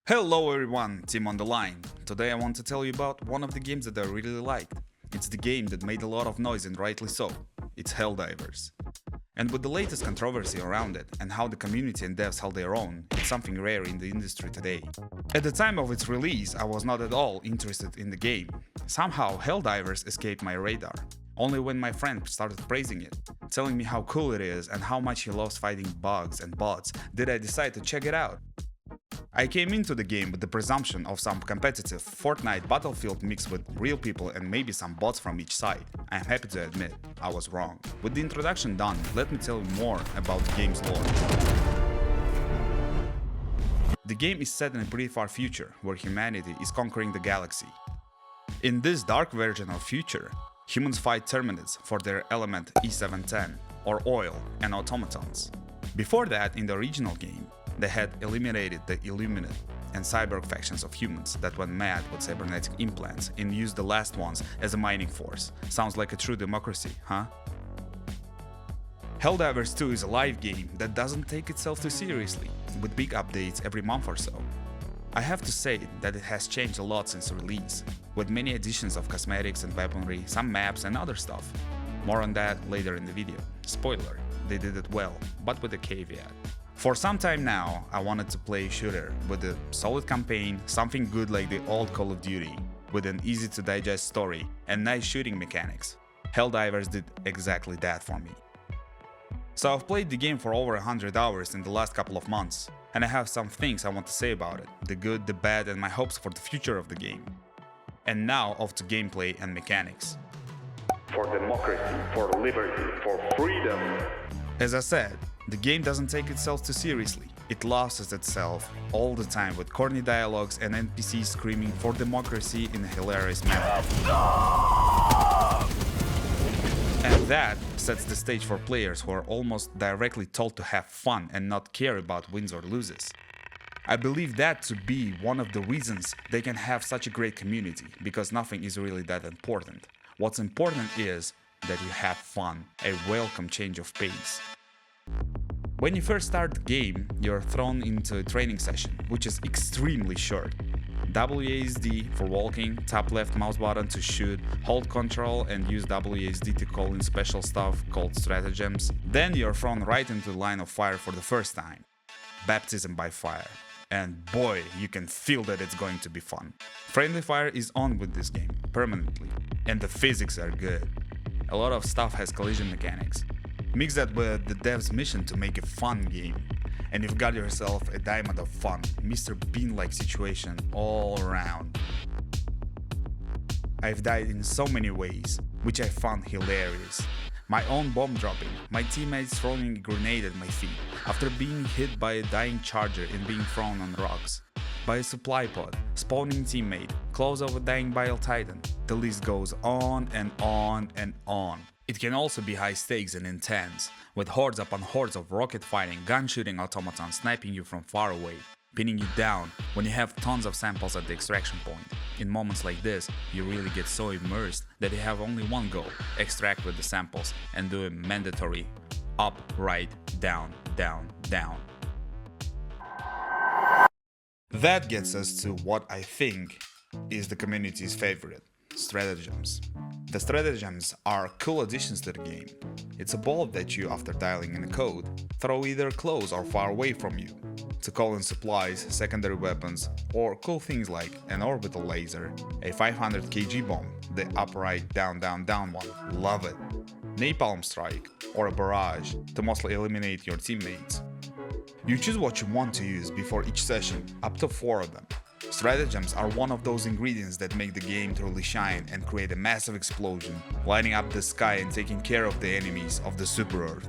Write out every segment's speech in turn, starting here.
Hello everyone, Tim on the line. Today I want to tell you about one of the games that I really liked. It's the game that made a lot of noise and rightly so. It's Helldivers. And with the latest controversy around it and how the community and devs held their own, it's something rare in the industry today. At the time of its release, I was not at all interested in the game. Somehow Helldivers escaped my radar. Only when my friend started praising it, telling me how cool it is and how much he loves fighting bugs and bots, did I decide to check it out. I came into the game with the presumption of some competitive Fortnite Battlefield mixed with real people and maybe some bots from each side. I'm happy to admit, I was wrong. With the introduction done, let me tell you more about the game's lore. The game is set in a pretty far future, where humanity is conquering the galaxy. In this dark version of future, humans fight Terminids for their element E710, or oil, and automatons. Before that, in the original game, they had eliminated the Illuminate and cyborg factions of humans that went mad with cybernetic implants and used the last ones as a mining force. Sounds like a true democracy, huh? Helldivers 2 is a live game that doesn't take itself too seriously, with big updates every month or so. I have to say that it has changed a lot since release, with many additions of cosmetics and weaponry, some maps and other stuff. More on that later in the video. Spoiler, they did it well, but with a caveat. For some time now, I wanted to play a shooter with a solid campaign, something good like the old Call of Duty, with an easy to digest story and nice shooting mechanics. Helldivers did exactly that for me. So I've played the game for over 100 hours in the last couple of months, and I have some things I want to say about it, the good, the bad, and my hopes for the future of the game. And now off to gameplay and mechanics. For democracy, for liberty, for freedom. As I said, the game doesn't take itself too seriously. It laughs at itself all the time with corny dialogues and NPCs screaming for democracy in a hilarious manner. And that sets the stage for players who are almost directly told to have fun and not care about wins or loses. I believe that to be one of the reasons they can have such a great community, because nothing is really that important. What's important is that you have fun, a welcome change of pace. When you first start the game, you're thrown into a training session, which is extremely short. WASD for walking, tap left mouse button to shoot, hold control and use WASD to call in special stuff called Strategems. Then you're thrown right into the line of fire for the first time. Baptism by fire. And boy, you can feel that it's going to be fun. Friendly fire is on with this game, permanently. And the physics are good. A lot of stuff has collision mechanics. Mix that with the dev's mission to make a fun game, and you've got yourself a diamond of fun, Mr. Bean-like situation all around. I've died in so many ways, which I found hilarious. My own bomb dropping, my teammates throwing a grenade at my feet, after being hit by a dying charger and being thrown on rocks, by a supply pod, spawning teammate, close of a dying bile titan. The list goes on and on and on. It can also be high stakes and intense, with hordes upon hordes of rocket fighting, gun shooting automatons sniping you from far away, pinning you down when you have tons of samples at the extraction point. In moments like this, you really get so immersed that you have only one goal: extract with the samples and do a mandatory up, right, down, down, down. That gets us to what I think is the community's favorite: Strategems. The Strategems are cool additions to the game. It's a ball that you, after dialing in a code, throw either close or far away from you, to call in supplies, secondary weapons, or cool things like an orbital laser, a 500 kg bomb, the up, right, down, down, down one, love it, napalm strike, or a barrage, to mostly eliminate your teammates. You choose what you want to use before each session, up to 4 of them. Strategems are one of those ingredients that make the game truly shine and create a massive explosion, lighting up the sky and taking care of the enemies of the Super Earth.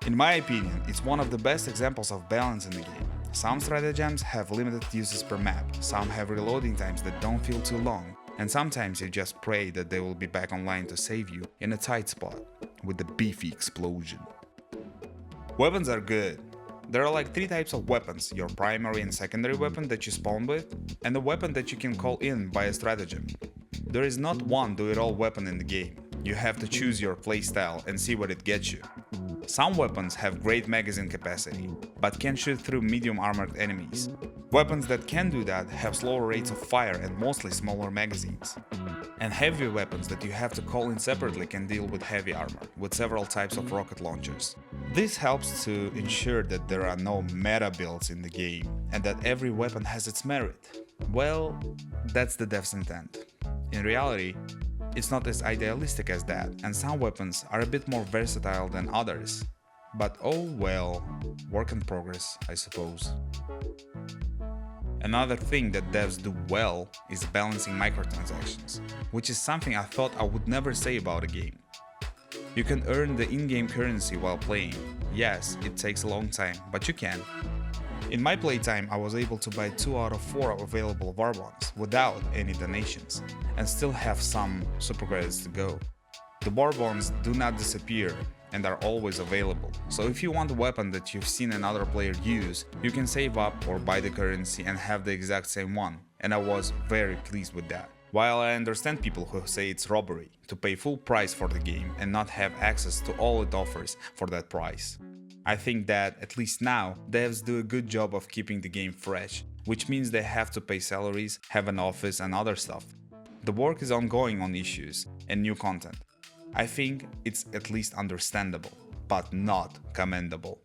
In my opinion, it's one of the best examples of balance in the game. Some Strategems have limited uses per map, some have reloading times that don't feel too long, and sometimes you just pray that they will be back online to save you in a tight spot, with the beefy explosion. Weapons are good. There are like 3 types of weapons: your primary and secondary weapon that you spawn with, and a weapon that you can call in by a stratagem. There is not one do-it-all weapon in the game. You have to choose your playstyle and see what it gets you. Some weapons have great magazine capacity, but can shoot through medium armored enemies. Weapons that can do that have slower rates of fire and mostly smaller magazines. And heavy weapons that you have to call in separately can deal with heavy armor, with several types of rocket launchers. This helps to ensure that there are no meta builds in the game, and that every weapon has its merit. Well, that's the dev's intent. In reality, it's not as idealistic as that, and some weapons are a bit more versatile than others. But oh well, work in progress, I suppose. Another thing that devs do well is balancing microtransactions, which is something I thought I would never say about a game. You can earn the in-game currency while playing. Yes, it takes a long time, but you can. In my playtime, I was able to buy 2 out of 4 available war bonds without any donations, and still have some super credits to go. The war bonds do not disappear and are always available, so if you want a weapon that you've seen another player use, you can save up or buy the currency and have the exact same one, and I was very pleased with that. While I understand people who say it's robbery to pay full price for the game and not have access to all it offers for that price. I think that, at least now, devs do a good job of keeping the game fresh, which means they have to pay salaries, have an office and other stuff. The work is ongoing on issues and new content. I think it's at least understandable, but not commendable.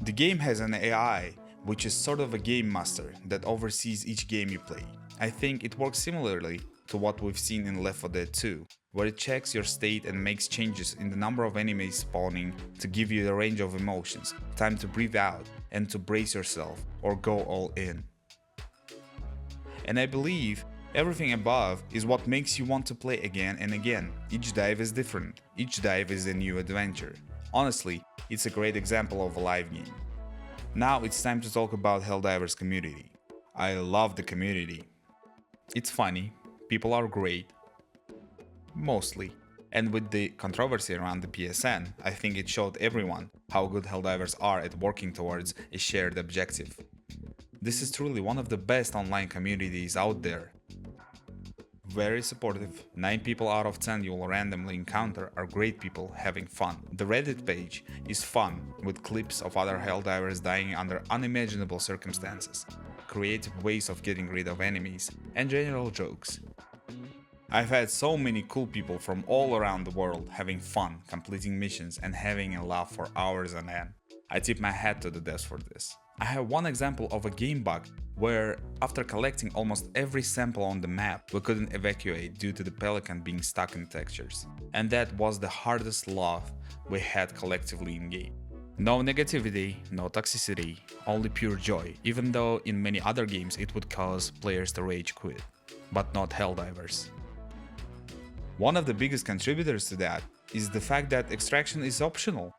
The game has an AI, which is sort of a game master that oversees each game you play. I think it works similarly to what we've seen in Left 4 Dead 2, where it checks your state and makes changes in the number of enemies spawning to give you a range of emotions, time to breathe out, and to brace yourself or go all in. And I believe everything above is what makes you want to play again and again. Each dive is different, each dive is a new adventure. Honestly, it's a great example of a live game. Now it's time to talk about Helldivers community. I love the community. It's funny, people are great, mostly, and with the controversy around the PSN, I think it showed everyone how good Helldivers are at working towards a shared objective. This is truly one of the best online communities out there. Very supportive, 9 people out of 10 you will randomly encounter are great people having fun. The Reddit page is fun, with clips of other Helldivers dying under unimaginable circumstances, creative ways of getting rid of enemies, and general jokes. I've had so many cool people from all around the world having fun, completing missions and having a laugh for hours on end. I tip my hat to the devs for this. I have one example of a game bug where, after collecting almost every sample on the map, we couldn't evacuate due to the pelican being stuck in textures. And that was the hardest laugh we had collectively in game. No negativity, no toxicity, only pure joy, even though in many other games it would cause players to rage quit. But not Helldivers. One of the biggest contributors to that is the fact that extraction is optional.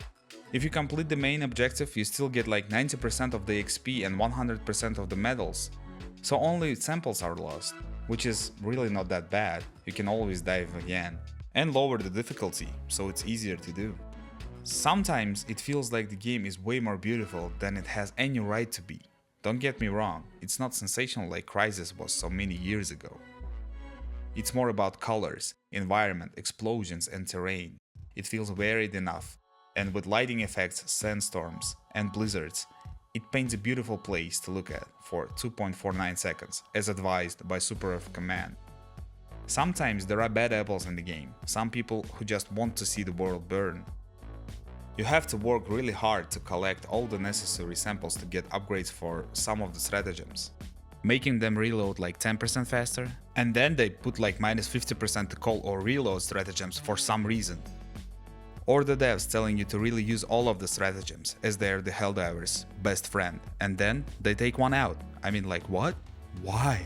If you complete the main objective, you still get like 90% of the XP and 100% of the medals. So only samples are lost, which is really not that bad, you can always dive again. And lower the difficulty, so it's easier to do. Sometimes it feels like the game is way more beautiful than it has any right to be. Don't get me wrong, it's not sensational like Crysis was so many years ago. It's more about colors, environment, explosions and terrain. It feels varied enough, and with lighting effects, sandstorms and blizzards, it paints a beautiful place to look at for 2.49 seconds, as advised by Super F Command. Sometimes there are bad apples in the game, some people who just want to see the world burn. You have to work really hard to collect all the necessary samples to get upgrades for some of the stratagems, making them reload like 10% faster, and then they put like minus 50% to call or reload stratagems for some reason. Or the devs telling you to really use all of the stratagems, as they're the Helldivers' best friend, and then they take one out. I mean, like, what? Why?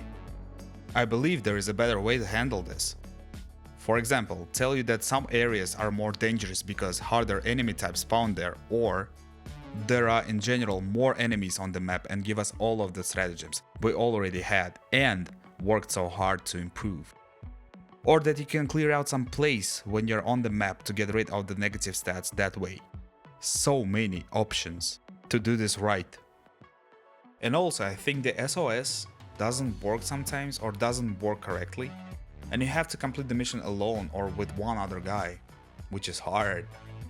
I believe there is a better way to handle this. For example, tell you that some areas are more dangerous because harder enemy types spawn there, or there are in general more enemies on the map, and give us all of the stratagems we already had and worked so hard to improve. Or that you can clear out some place when you're on the map to get rid of the negative stats that way. So many options to do this right. And also I think the SOS doesn't work sometimes or doesn't work correctly. and you have to complete the mission alone or with one other guy, which is hard.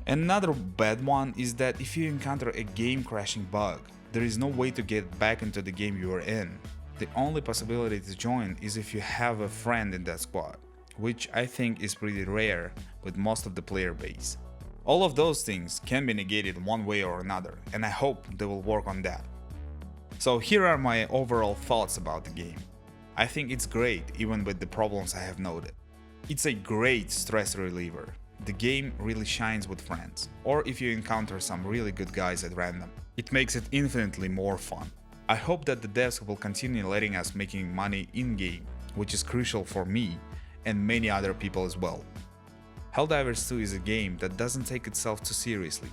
Another bad one is that if you encounter a game crashing bug, there is no way to get back into the game you are in. The only possibility to join is if you have a friend in that squad, which I think is pretty rare with most of the player base. All of those things can be negated one way or another, and I hope they will work on that. So here are my overall thoughts about the game. I think it's great even with the problems I have noted. It's a great stress reliever. The game really shines with friends, or if you encounter some really good guys at random. It makes it infinitely more fun. I hope that the devs will continue letting us making money in-game, which is crucial for me and many other people as well. Helldivers 2 is a game that doesn't take itself too seriously,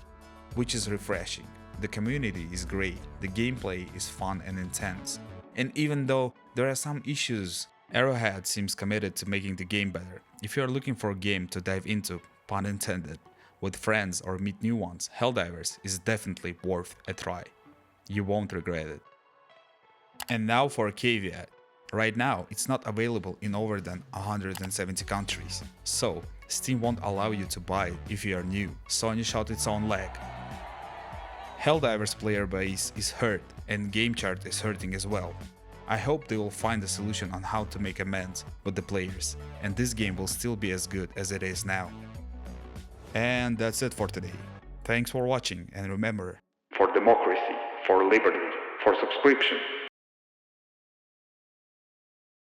which is refreshing. The community is great, the gameplay is fun and intense, and even though there are some issues, Arrowhead seems committed to making the game better. If you are looking for a game to dive into, pun intended, with friends or meet new ones, Helldivers is definitely worth a try. You won't regret it. And now for a caveat. Right now, it's not available in over than 170 countries. So, Steam won't allow you to buy it if you are new. Sony shot its own leg. Helldivers player base is hurt and game chart is hurting as well. I hope they will find a solution on how to make amends with the players, and this game will still be as good as it is now. And that's it for today. Thanks for watching, and remember, for democracy, for liberty, for subscription.